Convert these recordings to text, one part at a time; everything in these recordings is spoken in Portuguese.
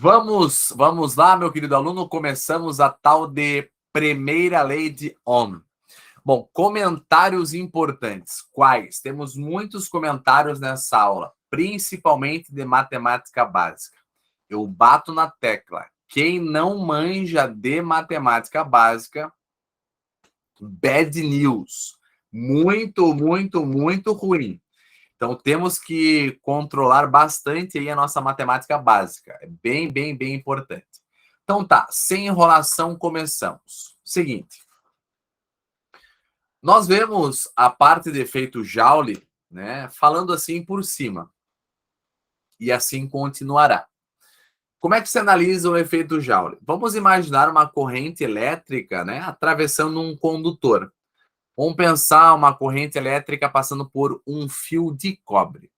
Vamos lá, meu querido aluno, começamos a tal de primeira lei de Ohm. Bom, comentários importantes. Quais? Temos muitos comentários nessa aula, principalmente de matemática básica. Eu bato na tecla. Quem não manja de matemática básica, bad news. Muito, muito, muito ruim. Então, temos que controlar bastante aí a nossa matemática básica. É bem, bem, bem importante. Então, tá. Sem enrolação, começamos. Seguinte. Nós vemos a parte de efeito Joule, né, falando assim por cima. E assim continuará. Como é que se analisa o efeito Joule? Vamos imaginar uma corrente elétrica, né, atravessando um condutor. Vamos pensar uma corrente elétrica passando por um fio de cobre.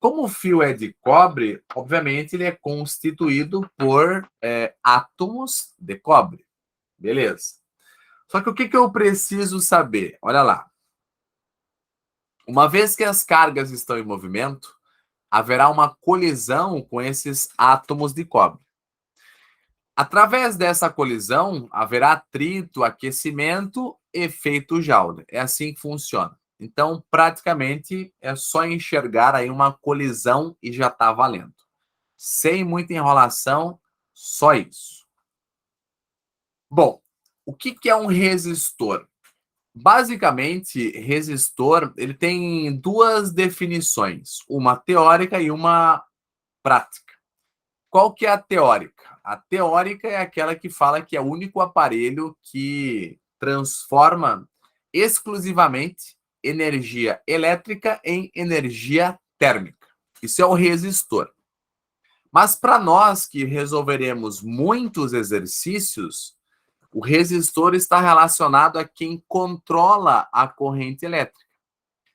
Como o fio é de cobre, obviamente ele é constituído por átomos de cobre. Beleza. Só que o que eu preciso saber? Olha lá. Uma vez que as cargas estão em movimento, haverá uma colisão com esses átomos de cobre. Através dessa colisão, haverá atrito, aquecimento, efeito Joule. É assim que funciona. Então, praticamente, é só enxergar aí uma colisão e já está valendo. Sem muita enrolação, só isso. Bom, o que é um resistor? Basicamente, resistor ele tem duas definições, uma teórica e uma prática. Qual que é a teórica? A teórica é aquela que fala que é o único aparelho que transforma exclusivamente energia elétrica em energia térmica. Isso é o resistor. Mas para nós que resolveremos muitos exercícios, o resistor está relacionado a quem controla a corrente elétrica.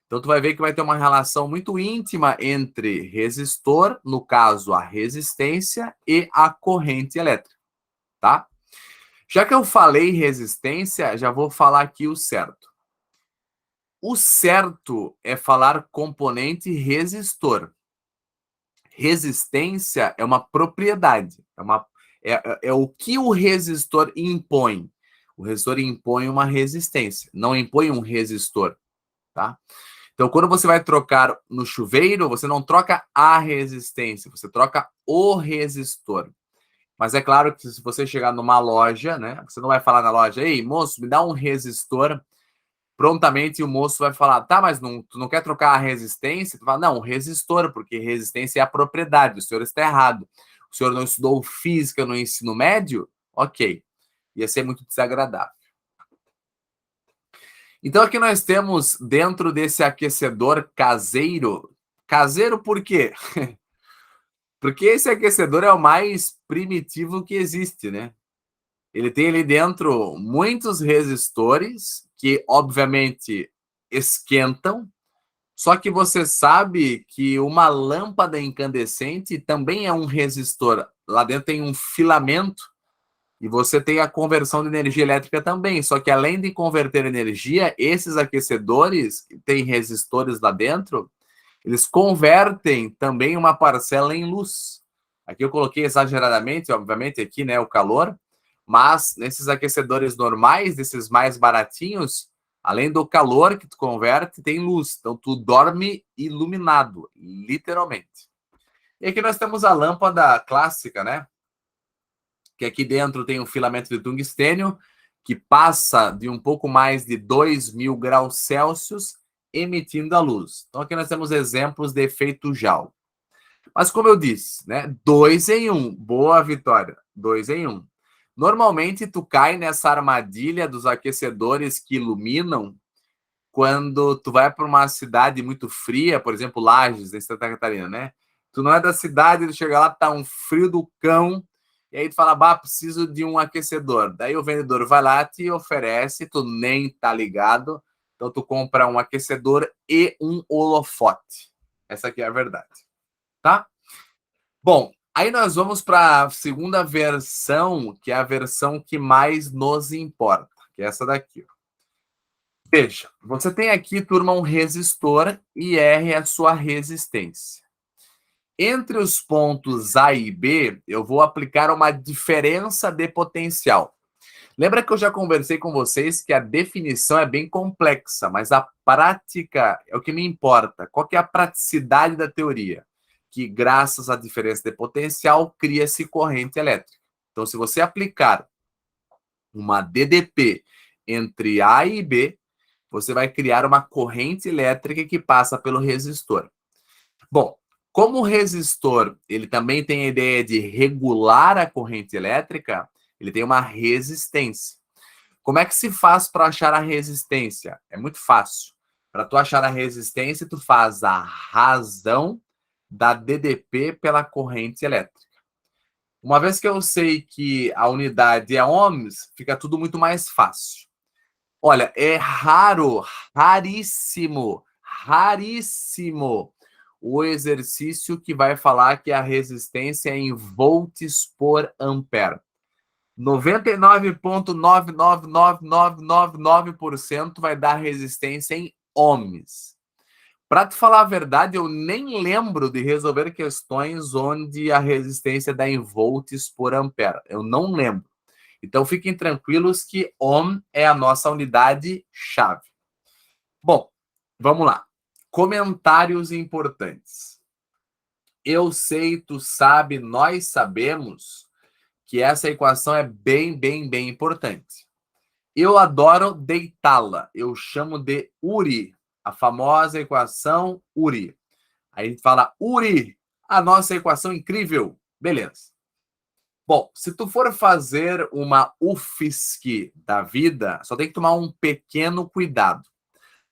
Então, tu vai ver que vai ter uma relação muito íntima entre resistor, no caso, a resistência, e a corrente elétrica, tá? Já que eu falei resistência, já vou falar aqui o certo. O certo é falar componente resistor. Resistência é uma propriedade, é o que o resistor impõe. O resistor impõe uma resistência, não impõe um resistor, tá? Então, quando você vai trocar no chuveiro, você não troca a resistência, você troca o resistor. Mas é claro que se você chegar numa loja, né, você não vai falar na loja, ei, moço, me dá um resistor. Prontamente o moço vai falar, tá, mas tu não quer trocar a resistência? Tu fala, não, resistor, porque resistência é a propriedade, o senhor está errado. O senhor não estudou física no ensino médio? Ok. Ia ser muito desagradável. Então aqui nós temos dentro desse aquecedor caseiro. Caseiro por quê? Porque esse aquecedor é o mais primitivo que existe, né? Ele tem ali dentro muitos resistores que, obviamente, esquentam. Só que você sabe que uma lâmpada incandescente também é um resistor. Lá dentro tem um filamento e você tem a conversão de energia elétrica também. Só que além de converter energia, esses aquecedores, que têm resistores lá dentro, eles convertem também uma parcela em luz. Aqui eu coloquei exageradamente, obviamente, aqui, né, o calor, mas nesses aquecedores normais, desses mais baratinhos, além do calor que tu converte, tem luz. Então, tu dorme iluminado, literalmente. E aqui nós temos a lâmpada clássica, né? Que aqui dentro tem um filamento de tungstênio que passa de um pouco mais de 2.000 graus Celsius emitindo a luz. Então, aqui nós temos exemplos de efeito Joule. Mas, como eu disse, né? 2 em 1. Boa, Vitória. 2 em 1. Normalmente, tu cai nessa armadilha dos aquecedores que iluminam quando tu vai para uma cidade muito fria, por exemplo, Lages, em Santa Catarina, né? Tu não é da cidade, tu chega lá, tá um frio do cão, e aí tu fala, bah, preciso de um aquecedor. Daí o vendedor vai lá, te oferece, tu nem tá ligado, então tu compra um aquecedor e um holofote. Essa aqui é a verdade, tá? Bom, aí nós vamos para a segunda versão, que é a versão que mais nos importa, que é essa daqui, ó. Veja, você tem aqui, turma, um resistor e R é a sua resistência. Entre os pontos A e B, eu vou aplicar uma diferença de potencial. Lembra que eu já conversei com vocês que a definição é bem complexa, mas a prática é o que me importa. Qual que é a praticidade da teoria? Que graças à diferença de potencial, cria-se corrente elétrica. Então, se você aplicar uma DDP entre A e B, você vai criar uma corrente elétrica que passa pelo resistor. Bom, como o resistor ele também tem a ideia de regular a corrente elétrica, ele tem uma resistência. Como é que se faz para achar a resistência? É muito fácil. Para tu achar a resistência, tu faz a razão da DDP pela corrente elétrica. Uma vez que eu sei que a unidade é ohms, fica tudo muito mais fácil. Olha, é raro, raríssimo, raríssimo o exercício que vai falar que a resistência é em volts por ampere. 99,99999% vai dar resistência em ohms. Para te falar a verdade, eu nem lembro de resolver questões onde a resistência dá em volts por ampere. Eu não lembro. Então, fiquem tranquilos que ohm é a nossa unidade-chave. Bom, vamos lá. Comentários importantes. Eu sei, tu sabe, nós sabemos que essa equação é bem importante. Eu adoro deitá-la. Eu chamo de URI, a famosa equação URI. Aí a gente fala, URI, a nossa equação incrível. Beleza. Bom, se tu for fazer uma UFSC da vida, só tem que tomar um pequeno cuidado.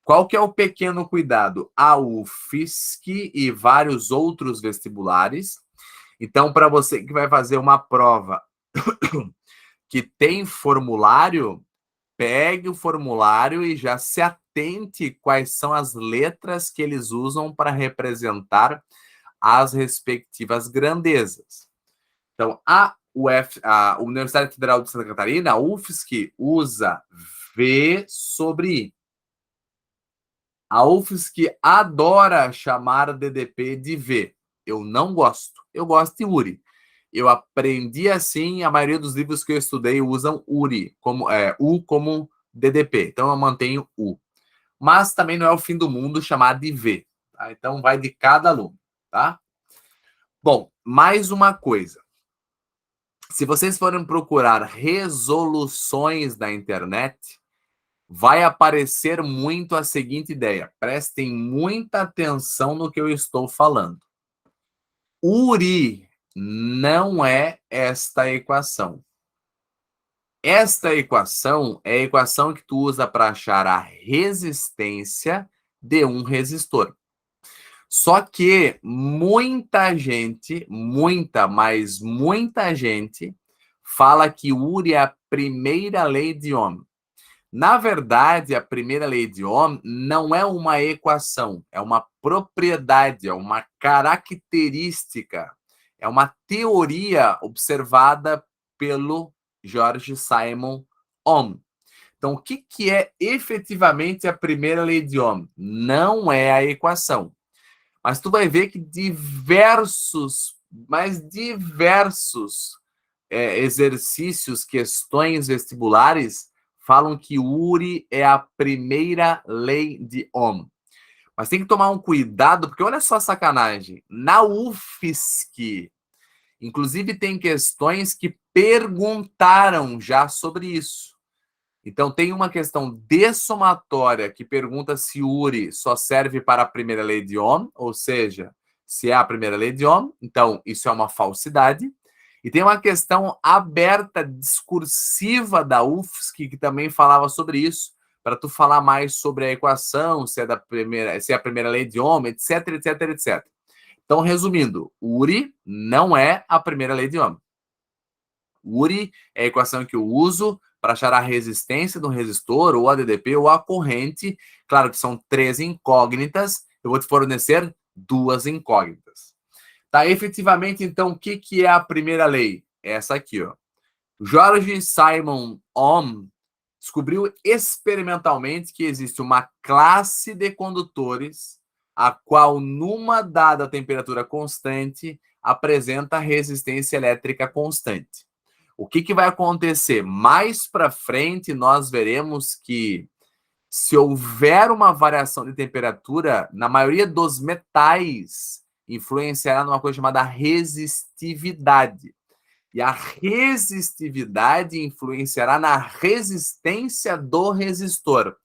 Qual que é o pequeno cuidado? A UFSC e vários outros vestibulares. Então, para você que vai fazer uma prova que tem formulário, pegue o formulário e já se atente quais são as letras que eles usam para representar as respectivas grandezas. Então, a Universidade Federal de Santa Catarina, a UFSC, usa V sobre I. A UFSC adora chamar DDP de V. Eu não gosto. Eu gosto de URI. Eu aprendi assim, a maioria dos livros que eu estudei usam URI, U como DDP. Então, eu mantenho U. Mas também não é o fim do mundo chamar de V. Tá? Então, vai de cada aluno. Tá? Bom, mais uma coisa. Se vocês forem procurar resoluções na internet, vai aparecer muito a seguinte ideia. Prestem muita atenção no que eu estou falando. URI não é esta equação. Esta equação é a equação que tu usa para achar a resistência de um resistor. Só que muita gente, mas muita gente, fala que URI é a primeira lei de Ohm. Na verdade, a primeira lei de Ohm não é uma equação, é uma propriedade, é uma característica, é uma teoria observada pelo George Simon Ohm. Então, o que é efetivamente a primeira lei de Ohm? Não é a equação. Mas tu vai ver que diversos exercícios, questões vestibulares falam que URI é a primeira lei de Ohm. Mas tem que tomar um cuidado, porque olha só a sacanagem. Na UFSC, inclusive, tem questões que perguntaram já sobre isso. Então, tem uma questão dessomatória que pergunta se URI só serve para a primeira lei de Ohm, ou seja, se é a primeira lei de Ohm, então isso é uma falsidade. E tem uma questão aberta, discursiva da UFSC, que também falava sobre isso, para tu falar mais sobre a equação, se é a primeira lei de Ohm, etc. Então, resumindo, URI não é a primeira lei de Ohm. URI é a equação que eu uso para achar a resistência do resistor, ou a DDP, ou a corrente. Claro que são 3 incógnitas, eu vou te fornecer 2 incógnitas. Tá, efetivamente, então, o que é a primeira lei? Essa aqui, ó. George Simon Ohm descobriu experimentalmente que existe uma classe de condutores a qual, numa dada temperatura constante, apresenta resistência elétrica constante. O que vai acontecer? Mais para frente, nós veremos que, se houver uma variação de temperatura, na maioria dos metais, influenciará numa coisa chamada resistividade. E a resistividade influenciará na resistência do resistor.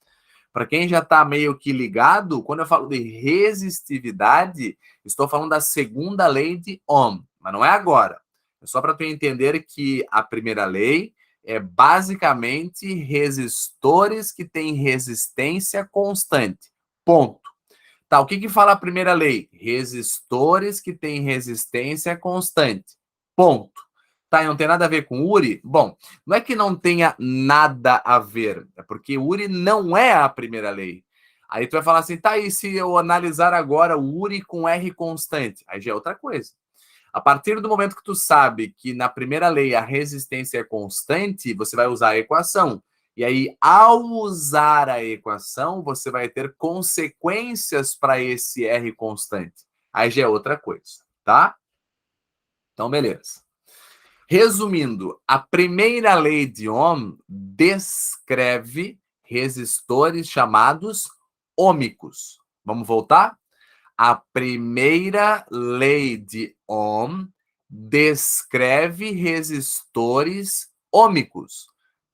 Para quem já está meio que ligado, quando eu falo de resistividade, estou falando da segunda lei de Ohm, mas não é agora. É só para tu entender que a primeira lei é basicamente resistores que têm resistência constante. Ponto. Tá, o que fala a primeira lei? Resistores que têm resistência constante. Ponto. Tá, e não tem nada a ver com Uri? Bom, não é que não tenha nada a ver, é porque Uri não é a primeira lei. Aí tu vai falar assim, tá, e se eu analisar agora o Uri com R constante? Aí já é outra coisa. A partir do momento que tu sabe que na primeira lei a resistência é constante, você vai usar a equação. E aí, ao usar a equação, você vai ter consequências para esse R constante. Aí já é outra coisa, tá? Então, beleza. Resumindo, a primeira lei de Ohm descreve resistores chamados ômicos. Vamos voltar? A primeira lei de Ohm descreve resistores ômicos.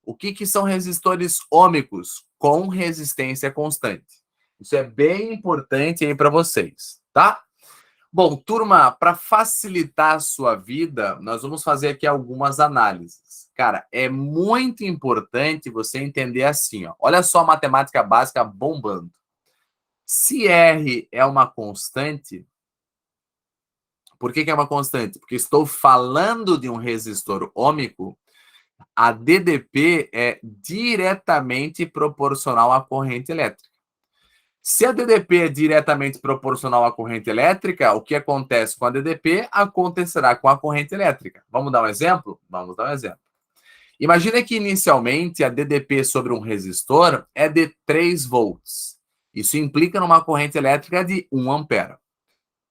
O que são resistores ômicos? Com resistência constante. Isso é bem importante aí para vocês, tá? Bom, turma, para facilitar a sua vida, nós vamos fazer aqui algumas análises. Cara, é muito importante você entender assim, ó. Olha só a matemática básica bombando. Se R é uma constante, por que é uma constante? Porque estou falando de um resistor ômico, a DDP é diretamente proporcional à corrente elétrica. Se a DDP é diretamente proporcional à corrente elétrica, o que acontece com a DDP acontecerá com a corrente elétrica. Vamos dar um exemplo? Vamos dar um exemplo. Imagina que inicialmente a DDP sobre um resistor é de 3 volts. Isso implica numa corrente elétrica de 1 ampere.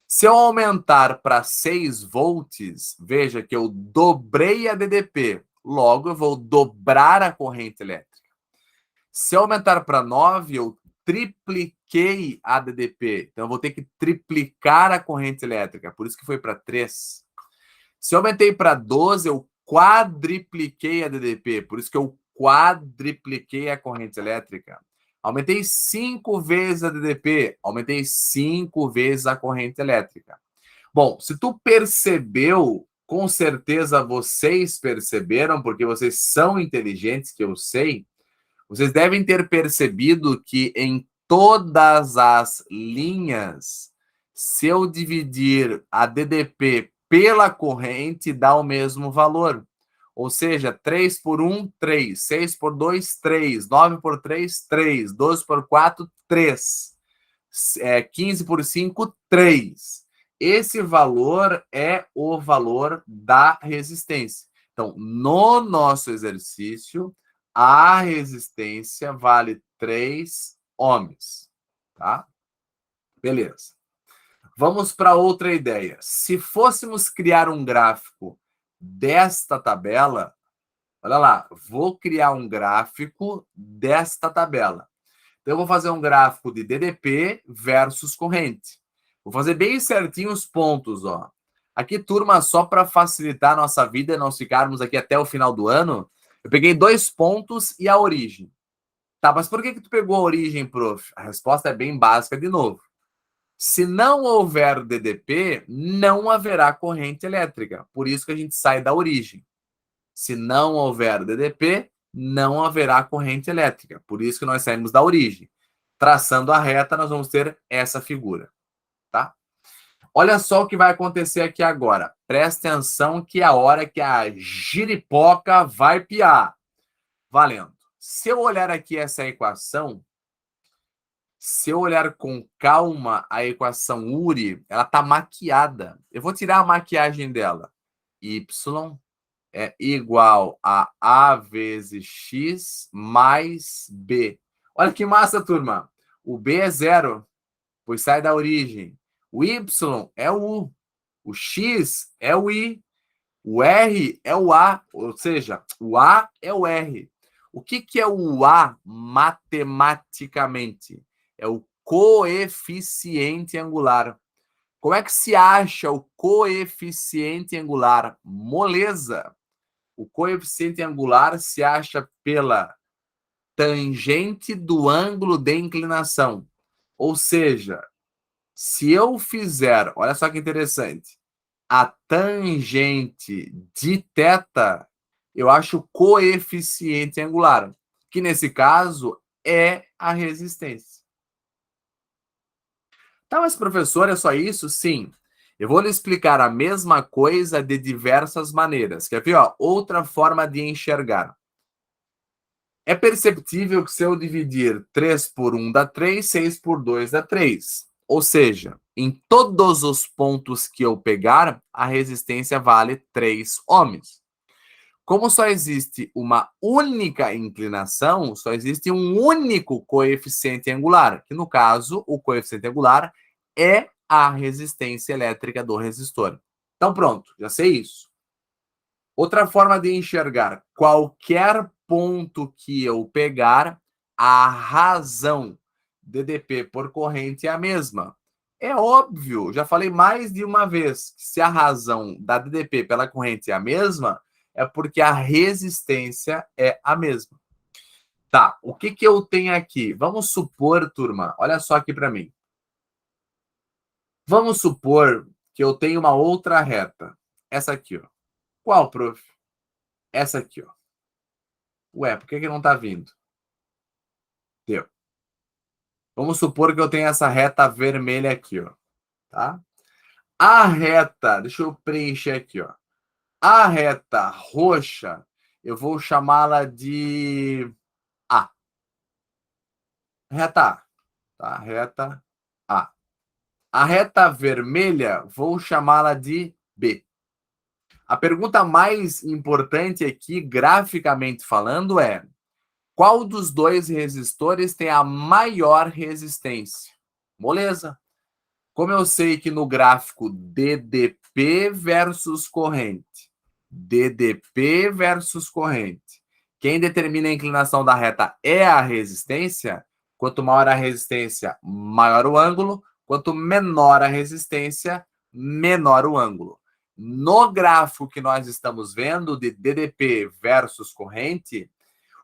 Se eu aumentar para 6 volts, veja que eu dobrei a DDP, logo eu vou dobrar a corrente elétrica. Se eu aumentar para 9, eu tripliquei a DDP, então eu vou ter que triplicar a corrente elétrica, por isso que foi para 3. Se eu aumentei para 12, eu quadripliquei a DDP, por isso que eu quadripliquei a corrente elétrica. Aumentei 5 vezes a DDP, aumentei 5 vezes a corrente elétrica. Bom, se tu percebeu, com certeza vocês perceberam, porque vocês são inteligentes, que eu sei, vocês devem ter percebido que em todas as linhas, se eu dividir a DDP pela corrente, dá o mesmo valor. Ou seja, 3 por 1, 3. 6 por 2, 3. 9 por 3, 3. 12 por 4, 3. 15 por 5, 3. Esse valor é o valor da resistência. Então, no nosso exercício, a resistência vale 3 ohms, tá? Beleza. Vamos para outra ideia. Se fôssemos criar um gráfico desta tabela, olha lá, vou criar um gráfico desta tabela. Então, eu vou fazer um gráfico de DDP versus corrente. Vou fazer bem certinho os pontos, ó. Aqui, turma, só para facilitar a nossa vida e nós ficarmos aqui até o final do ano, eu peguei 2 pontos e a origem. Tá, mas por que tu pegou a origem, prof? A resposta é bem básica de novo. Se não houver DDP, não haverá corrente elétrica. Por isso que a gente sai da origem. Se não houver DDP, não haverá corrente elétrica. Por isso que nós saímos da origem. Traçando a reta, nós vamos ter essa figura, tá? Olha só o que vai acontecer aqui agora. Presta atenção que é a hora que a giripoca vai piar. Valendo. Se eu olhar aqui essa equação, se eu olhar com calma a equação Uri, ela está maquiada. Eu vou tirar a maquiagem dela. Y é igual a A vezes X mais B. Olha que massa, turma. O B é 0. pois sai da origem. O Y é o U. O X é o I. O R é o A, ou seja, o A é o R. O que é o A matematicamente? É o coeficiente angular. Como é que se acha o coeficiente angular? Moleza. O coeficiente angular se acha pela tangente do ângulo de inclinação. Ou seja, se eu fizer, olha só que interessante, a tangente de θ, eu acho o coeficiente angular, que nesse caso é a resistência. Tá, mas professor, é só isso? Sim. Eu vou lhe explicar a mesma coisa de diversas maneiras. Quer ver? Ó, outra forma de enxergar. É perceptível que se eu dividir 3 por 1 dá 3, 6 por 2 dá 3. Ou seja, em todos os pontos que eu pegar, a resistência vale 3 ohms. Como só existe uma única inclinação, só existe um único coeficiente angular, que no caso, o coeficiente angular é a resistência elétrica do resistor. Então pronto, já sei isso. Outra forma de enxergar, qualquer ponto que eu pegar, a razão DDP por corrente é a mesma. É óbvio, já falei mais de uma vez, que se a razão da DDP pela corrente é a mesma, é porque a resistência é a mesma. Tá, o que eu tenho aqui? Vamos supor, turma, olha só aqui para mim. Vamos supor que eu tenho uma outra reta. Essa aqui, ó. Qual, prof? Essa aqui, ó. Ué, por que não tá vindo? Deu. Vamos supor que eu tenho essa reta vermelha aqui, ó. Tá? A reta, deixa eu preencher aqui, ó. A reta roxa, eu vou chamá-la de A. Reta A. Tá? Reta A. A reta vermelha, vou chamá-la de B. A pergunta mais importante aqui, graficamente falando, é: qual dos dois resistores tem a maior resistência? Moleza. Como eu sei que no gráfico DDP versus corrente, DDP versus corrente, quem determina a inclinação da reta é a resistência, quanto maior a resistência, maior o ângulo, quanto menor a resistência, menor o ângulo. No gráfico que nós estamos vendo de DDP versus corrente,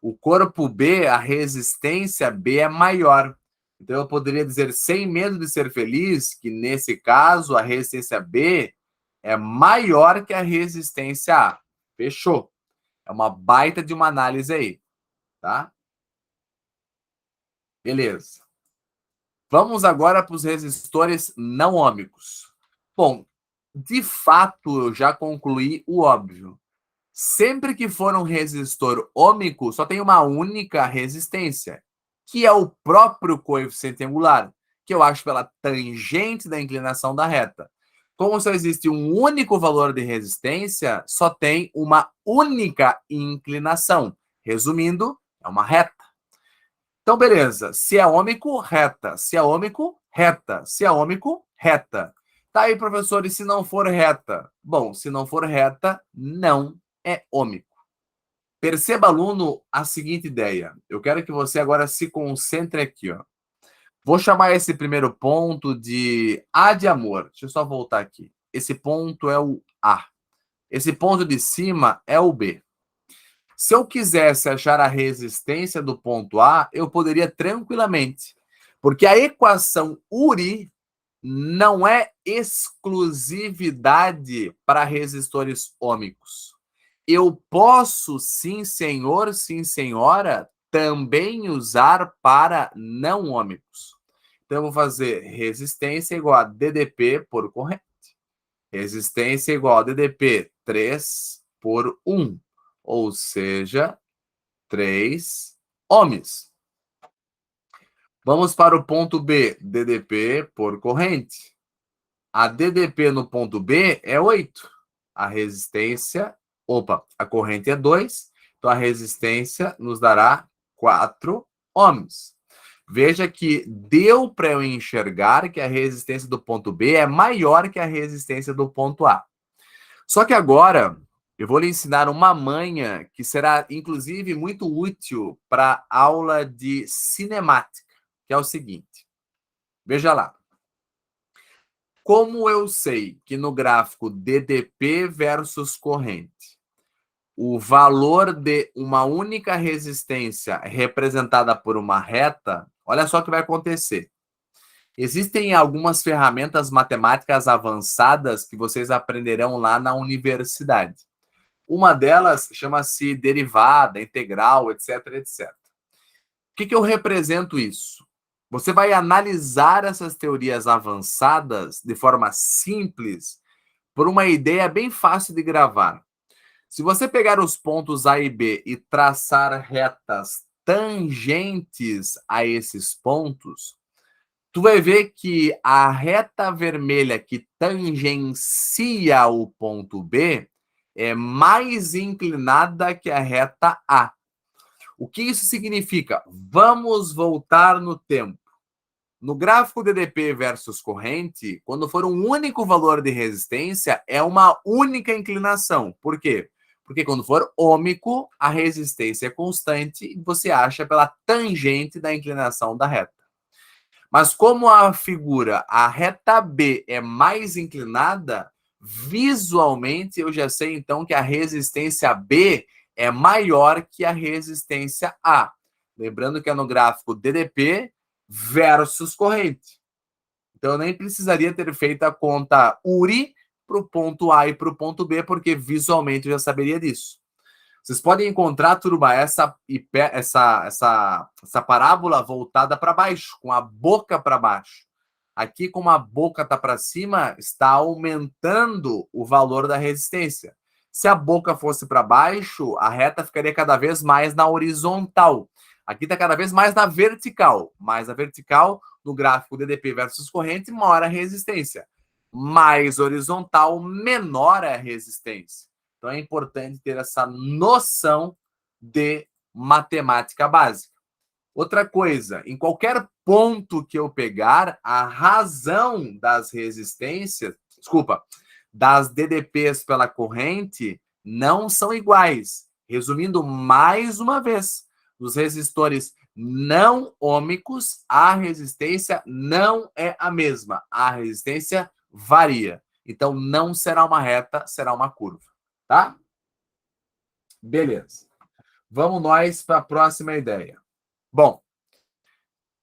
o corpo B, a resistência B é maior. Então, eu poderia dizer, sem medo de ser feliz, que nesse caso, a resistência B é maior que a resistência A. Fechou. É uma baita de uma análise aí, tá? Beleza. Vamos agora para os resistores não ômicos. Bom, de fato, eu já concluí o óbvio. Sempre que for um resistor ômico, só tem uma única resistência, que é o próprio coeficiente angular, que eu acho pela tangente da inclinação da reta. Como só existe um único valor de resistência, só tem uma única inclinação. Resumindo, é uma reta. Então, beleza. Se é ômico, reta. Se é ômico, reta. Se é ômico, reta. Tá aí, professor, e se não for reta? Bom, se não for reta, não é ômico. Perceba, aluno, a seguinte ideia. Eu quero que você agora se concentre aqui, ó. Vou chamar esse primeiro ponto de A de amor. Deixa eu só voltar aqui. Esse ponto é o A. Esse ponto de cima é o B. Se eu quisesse achar a resistência do ponto A, eu poderia tranquilamente, porque a equação URI não é exclusividade para resistores ômicos. Eu posso, sim, senhor, sim, senhora, também usar para não ômicos. Então, eu vou fazer resistência igual a DDP por corrente. Resistência igual a DDP 3 por 1, ou seja, 3 ohms. Vamos para o ponto B, DDP por corrente. A DDP no ponto B é 8. A resistência, a corrente é 2, então a resistência nos dará 4 ohms. Veja que deu para eu enxergar que a resistência do ponto B é maior que a resistência do ponto A. Só que agora eu vou lhe ensinar uma manha que será, inclusive, muito útil para a aula de cinemática, que é o seguinte. Veja lá. Como eu sei que no gráfico DDP versus corrente, o valor de uma única resistência representada por uma reta, olha só o que vai acontecer. Existem algumas ferramentas matemáticas avançadas que vocês aprenderão lá na universidade. Uma delas chama-se derivada, integral, etc, etc. O que eu represento isso? Você vai analisar essas teorias avançadas de forma simples por uma ideia bem fácil de gravar. Se você pegar os pontos A e B e traçar retas tangentes a esses pontos, tu vai ver que a reta vermelha que tangencia o ponto B é mais inclinada que a reta A. O que isso significa? Vamos voltar no tempo. No gráfico DDP versus corrente, quando for um único valor de resistência, é uma única inclinação. Por quê? Porque quando for ômico, a resistência é constante e você acha pela tangente da inclinação da reta. Mas como a figura, a reta B é mais inclinada, visualmente eu já sei então que a resistência B é maior que a resistência A. Lembrando que é no gráfico DDP versus corrente. Então eu nem precisaria ter feito a conta URI para o ponto A e para o ponto B, porque visualmente eu já saberia disso. Vocês podem encontrar, turma, essa parábola voltada para baixo, com a boca para baixo. Aqui, como a boca está para cima, está aumentando o valor da resistência. Se a boca fosse para baixo, a reta ficaria cada vez mais na horizontal. Aqui está cada vez mais na vertical. Mais a vertical, no gráfico DDP versus corrente, maior a resistência. Mais horizontal, menor a resistência. Então é importante ter essa noção de matemática básica. Outra coisa, em qualquer ponto que eu pegar, a razão das resistências, das DDPs pela corrente não são iguais. Resumindo mais uma vez, nos resistores não ômicos, a resistência não é a mesma. A resistência varia. Então não será uma reta, será uma curva. Tá? Beleza. Vamos nós para a próxima ideia. Bom,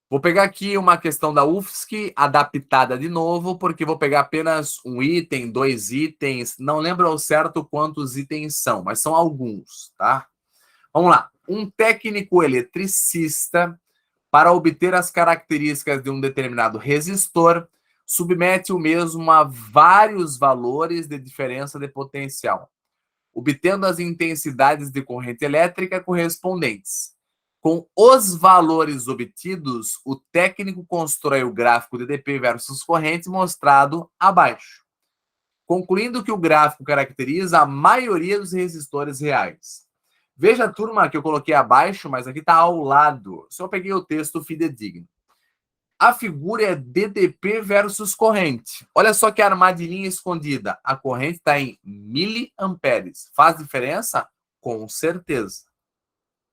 vou pegar aqui uma questão da UFSC adaptada de novo, porque vou pegar apenas um item, 2 itens, não lembro ao certo quantos itens são, mas são alguns, tá? Vamos lá. Um técnico eletricista, para obter as características de um determinado resistor, submete o mesmo a vários valores de diferença de potencial, obtendo as intensidades de corrente elétrica correspondentes. Com os valores obtidos, o técnico constrói o gráfico DDP versus corrente mostrado abaixo, concluindo que o gráfico caracteriza a maioria dos resistores reais. Veja, turma, que eu coloquei abaixo, mas aqui está ao lado. Só peguei o texto fidedigno. A figura é DDP versus corrente. Olha só que armadilhinha escondida. A corrente está em miliamperes. Faz diferença? Com certeza.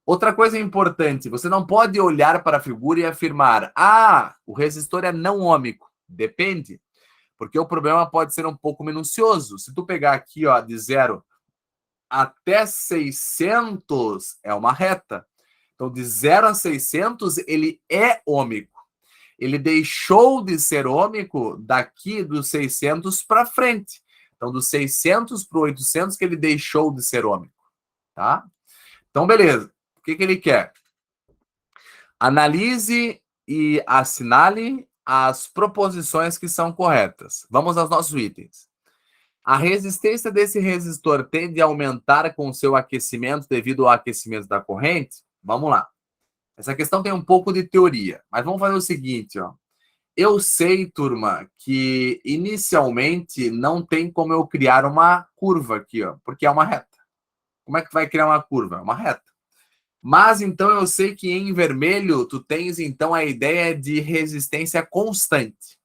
Outra coisa importante, você não pode olhar para a figura e afirmar: ah, o resistor é não ômico. Depende, porque o problema pode ser um pouco minucioso. Se tu pegar aqui, ó, de 0 até 600, é uma reta. Então, de 0 a 600, ele é ômico. Ele deixou de ser ômico daqui dos 600 para frente. Então, dos 600 para o 800 que ele deixou de ser ômico. Tá? Então, beleza. O que ele quer? Analise e assinale as proposições que são corretas. Vamos aos nossos itens. A resistência desse resistor tende a aumentar com o seu aquecimento devido ao aquecimento da corrente? Vamos lá. Essa questão tem um pouco de teoria, mas vamos fazer o seguinte, ó. Eu sei, turma, que inicialmente não tem como eu criar uma curva aqui, ó, porque é uma reta. Como é que vai criar uma curva? É uma reta. Mas então eu sei que em vermelho tu tens então a ideia de resistência constante.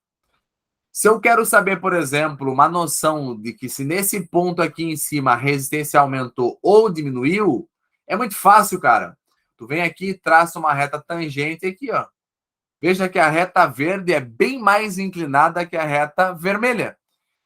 Se eu quero saber, por exemplo, uma noção de que se nesse ponto aqui em cima a resistência aumentou ou diminuiu, é muito fácil, cara. Tu vem aqui e traça uma reta tangente aqui, ó. Veja que a reta verde é bem mais inclinada que a reta vermelha.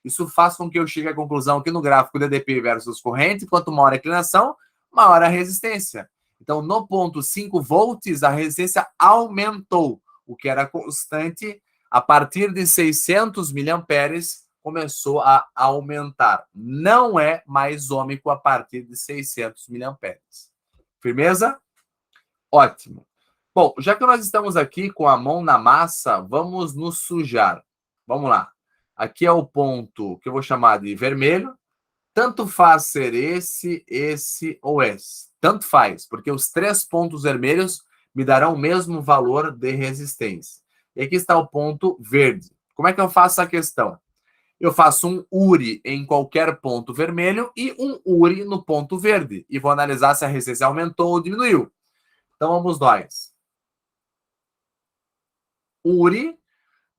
Isso faz com que eu chegue à conclusão que no gráfico DDP versus corrente, quanto maior a inclinação, maior a resistência. Então, no ponto 5 volts, a resistência aumentou, o que era constante. A partir de 600 miliamperes, começou a aumentar. Não é mais ômico a partir de 600 miliamperes. Firmeza? Ótimo. Bom, já que nós estamos aqui com a mão na massa, vamos nos sujar. Vamos lá. Aqui é o ponto que eu vou chamar de vermelho. Tanto faz ser esse ou esse. Tanto faz, porque os 3 pontos vermelhos me darão o mesmo valor de resistência. E aqui está o ponto verde. Como é que eu faço a questão? Eu faço um URI em qualquer ponto vermelho e um URI no ponto verde. E vou analisar se a resistência aumentou ou diminuiu. Então vamos nós. URI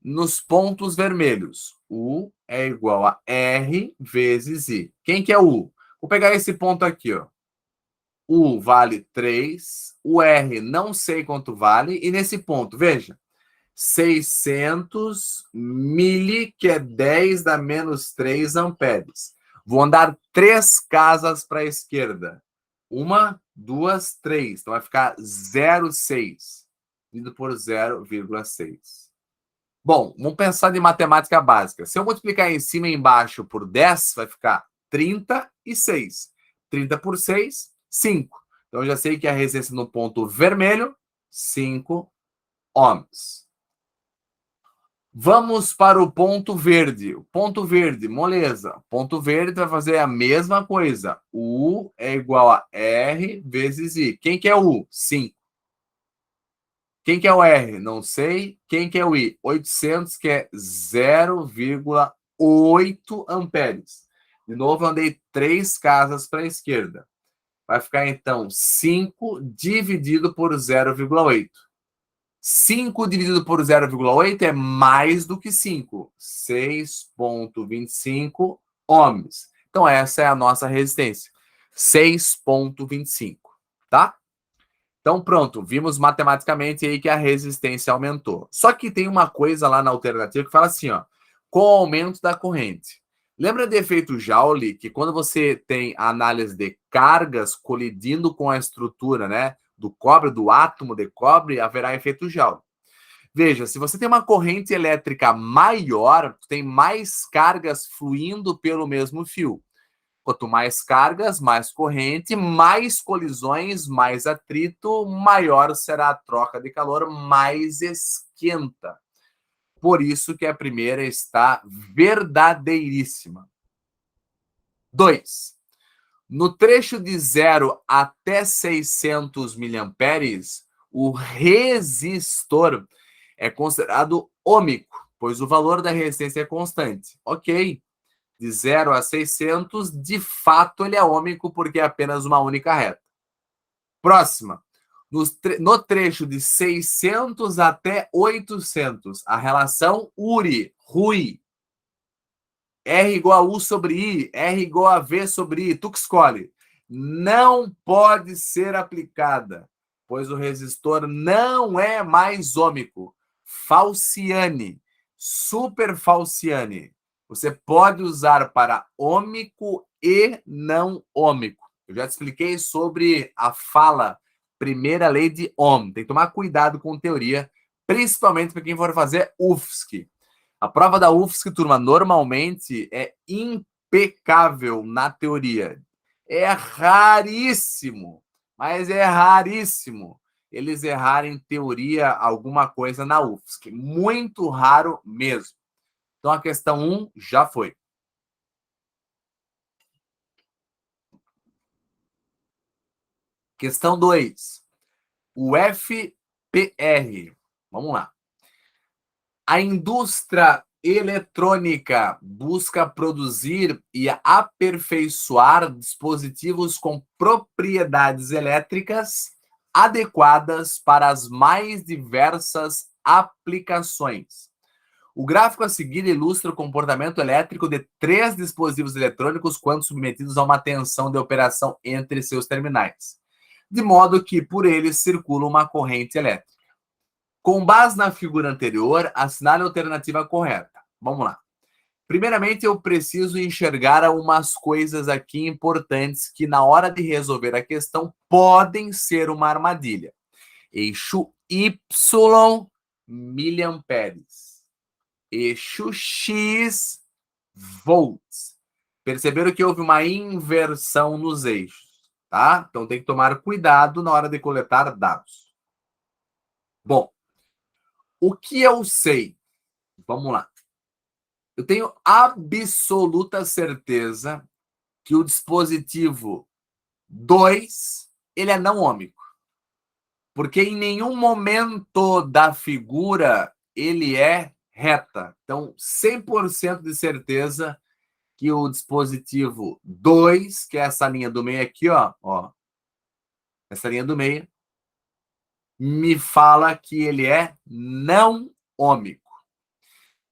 nos pontos vermelhos. U é igual a R vezes I. Quem que é U? Vou pegar esse ponto aqui, ó. U vale 3, o R não sei quanto vale, e nesse ponto, veja, 600 mili, que é 10 da menos 3 amperes. Vou andar 3 casas para a esquerda. 1, 2, 3. Então vai ficar 0,6 dividido por 0,6. Bom, vamos pensar de matemática básica. Se eu multiplicar em cima e embaixo por 10, vai ficar 36. 30 por 6, 5. Então, eu já sei que a resistência no ponto vermelho, 5 ohms. Vamos para o ponto verde. O ponto verde, moleza. Ponto verde vai fazer a mesma coisa. U é igual a R vezes I. Quem que é o U? 5. Quem que é o R? Não sei. Quem que é o I? 800, que é 0,8 amperes. De novo, eu andei 3 casas para a esquerda. Vai ficar, então, 5 dividido por 0,8. 5 dividido por 0,8 é mais do que 5. 6,25 ohms. Então, essa é a nossa resistência. 6,25, tá? Então, pronto, vimos matematicamente aí que a resistência aumentou. Só que tem uma coisa lá na alternativa que fala assim, ó, com o aumento da corrente. Lembra do efeito Joule, que quando você tem a análise de cargas colidindo com a estrutura, né, do cobre, do átomo de cobre, haverá efeito Joule. Veja, se você tem uma corrente elétrica maior, tem mais cargas fluindo pelo mesmo fio. Quanto mais cargas, mais corrente, mais colisões, mais atrito, maior será a troca de calor, mais esquenta. Por isso que a primeira está verdadeiríssima. 2. No trecho de 0 até 600 miliamperes, o resistor é considerado ômico, pois o valor da resistência é constante. Ok. De 0 a 600, de fato ele é ômico porque é apenas uma única reta. Próxima. No trecho de 600 até 800, a relação URI, R igual a U sobre I, R igual a V sobre I, tu que escolhe, não pode ser aplicada, pois o resistor não é mais ômico. Falciane, super falciane. Você pode usar para ômico e não ômico. Eu já te expliquei sobre a fala, primeira lei de Ohm. Tem que tomar cuidado com teoria, principalmente para quem for fazer UFSC. A prova da UFSC, turma, normalmente é impecável na teoria. É raríssimo, mas é raríssimo eles errarem teoria alguma coisa na UFSC. Muito raro mesmo. Então, a questão 1 já foi. Questão 2. O FPR. Vamos lá. A indústria eletrônica busca produzir e aperfeiçoar dispositivos com propriedades elétricas adequadas para as mais diversas aplicações. O gráfico a seguir ilustra o comportamento elétrico de 3 dispositivos eletrônicos quando submetidos a uma tensão de operação entre seus terminais, de modo que por eles circula uma corrente elétrica. Com base na figura anterior, assinale a alternativa correta. Vamos lá. Primeiramente, eu preciso enxergar umas coisas aqui importantes que, na hora de resolver a questão, podem ser uma armadilha. Eixo Y, miliamperes. Eixo X, volts. Perceberam que houve uma inversão nos eixos, tá? Então tem que tomar cuidado na hora de coletar dados. Bom, o que eu sei? Vamos lá. Eu tenho absoluta certeza que o dispositivo 2, ele é não ômico. Porque em nenhum momento da figura ele é reta. Então, 100% de certeza que o dispositivo 2, que é essa linha do meio aqui, ó, essa linha do meio, me fala que ele é não ômico.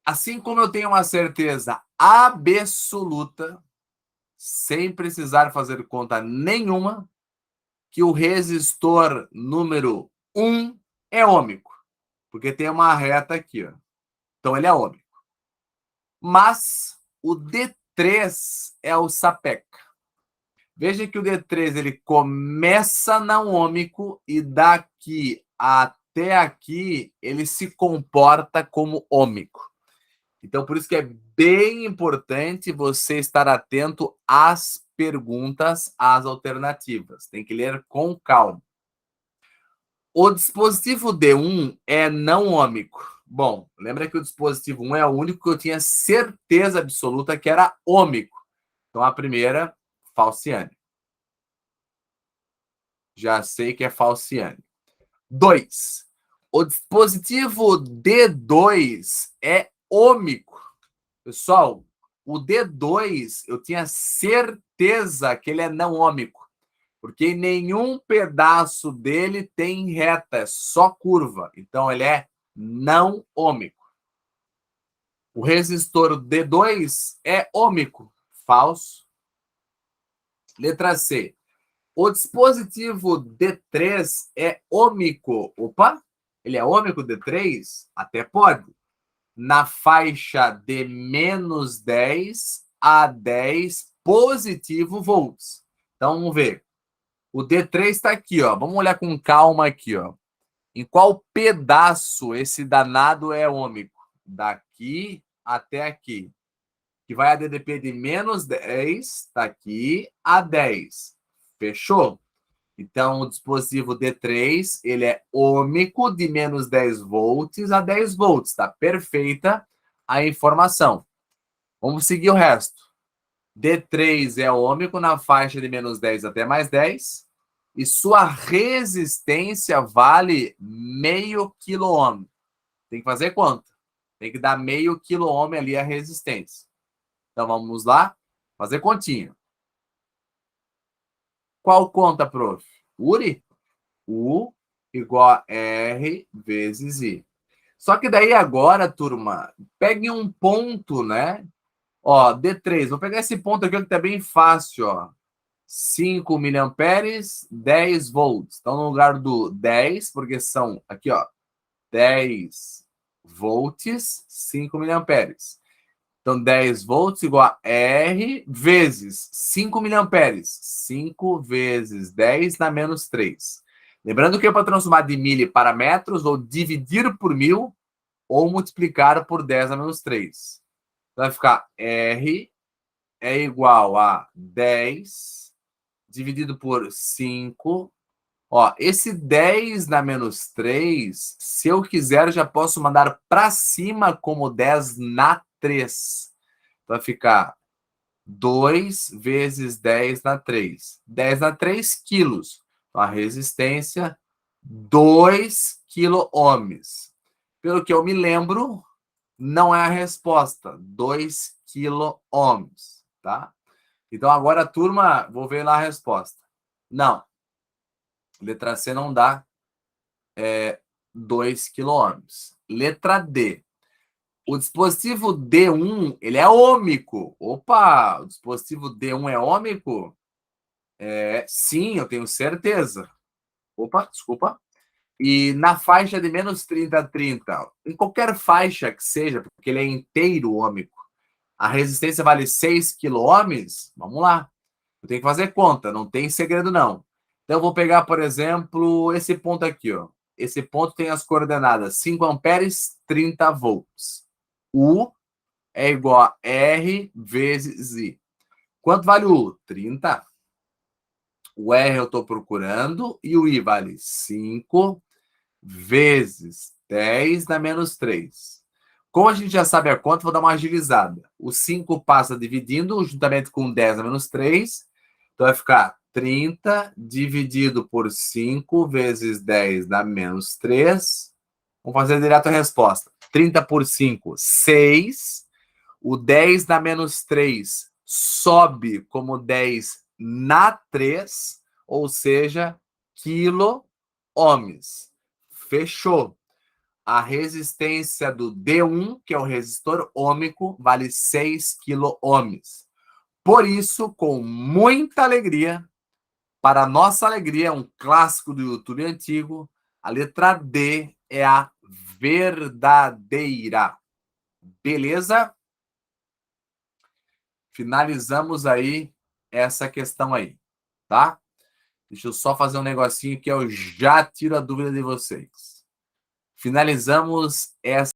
Assim como eu tenho uma certeza absoluta, sem precisar fazer conta nenhuma, que o resistor número 1 é ômico, porque tem uma reta aqui, ó. Então ele é ômico. Mas o D3 é o sapeca. Veja que o D3 ele começa não ômico e daqui até aqui ele se comporta como ômico. Então, por isso que é bem importante você estar atento às perguntas, às alternativas. Tem que ler com calma. O dispositivo D1 é não ômico. Bom, lembra que o dispositivo 1 é o único que eu tinha certeza absoluta que era ômico. Então, a primeira, falciane. Já sei que é falciane. 2. O dispositivo D2 é ômico. Pessoal, o D2, eu tinha certeza que ele é não ômico, porque nenhum pedaço dele tem reta, é só curva. Então, ele é não ômico. O resistor D2 é ômico, falso. Letra C. O dispositivo D3 é ômico. Opa, ele é ômico D3? Até pode. Na faixa de menos 10 a 10 positivo volts. Então, vamos ver. O D3 está aqui, ó. Vamos olhar com calma aqui, ó. Em qual pedaço esse danado é ômico? Daqui até aqui. Que vai a DDP de menos 10, está aqui, a 10. Fechou? Então, o dispositivo D3, ele é ômico de menos 10 volts a 10 volts. Tá perfeita a informação. Vamos seguir o resto. D3 é ômico na faixa de menos 10 até mais 10. E sua resistência vale meio quiloohm. Tem que fazer quanto? Tem que dar meio quiloohm ali a resistência. Então, vamos lá fazer continha. Qual conta, prof? URI? U igual a R vezes I. Só que daí agora, turma, pegue um ponto, né? Ó, D3. Vou pegar esse ponto aqui que tá bem fácil, ó. 5 miliamperes, 10 volts. Então, no lugar do 10, porque são aqui, ó, 10 volts, 5 miliamperes. Então, 10 volts igual a R vezes 5 miliamperes. 5 vezes 10 na menos 3. Lembrando que é para transformar de milha para metros, ou dividir por 1000, ou multiplicar por 10 a menos 3. Então, vai ficar R é igual a 10 dividido por 5. Ó, esse 10 na menos 3, se eu quiser, já posso mandar para cima como 10 na 3. Vai ficar 2 vezes 10 na 3. 10 na 3 quilos. Então, a resistência, 2 quilo-ohms. Pelo que eu me lembro, não é a resposta. 2 quilo-ohms, tá? Então, agora, turma, vou ver lá a resposta. Não. Letra C não dá 2 kΩ. Letra D. O dispositivo D1, ele é ômico. Opa, o dispositivo D1 é ômico? Sim, eu tenho certeza. Opa, desculpa. E na faixa de menos 30 a 30, em qualquer faixa que seja, porque ele é inteiro ômico, a resistência vale 6 kΩ? Vamos lá. Eu tenho que fazer conta, não tem segredo não. Então eu vou pegar, por exemplo, esse ponto aqui, ó. Esse ponto tem as coordenadas 5 amperes, 30 volts. U é igual a R vezes I. Quanto vale o U? 30. O R eu estou procurando e o I vale 5 vezes 10 dá menos 3. Como a gente já sabe a conta, vou dar uma agilizada. O 5 passa dividindo juntamente com 10 dá menos 3. Então vai ficar 30 dividido por 5 vezes 10 dá menos 3. Vamos fazer direto a resposta. 30 por 5, 6. O 10 dá menos 3 sobe como 10 na 3, ou seja, quilo-ohms. Fechou. A resistência do D1, que é o resistor ôhmico, vale 6 quilo-ohms. Por isso, com muita alegria, para nossa alegria, um clássico do YouTube antigo, a letra D é a verdadeira. Beleza? Finalizamos aí essa questão aí, tá? Deixa eu só fazer um negocinho que eu já tiro a dúvida de vocês. Finalizamos essa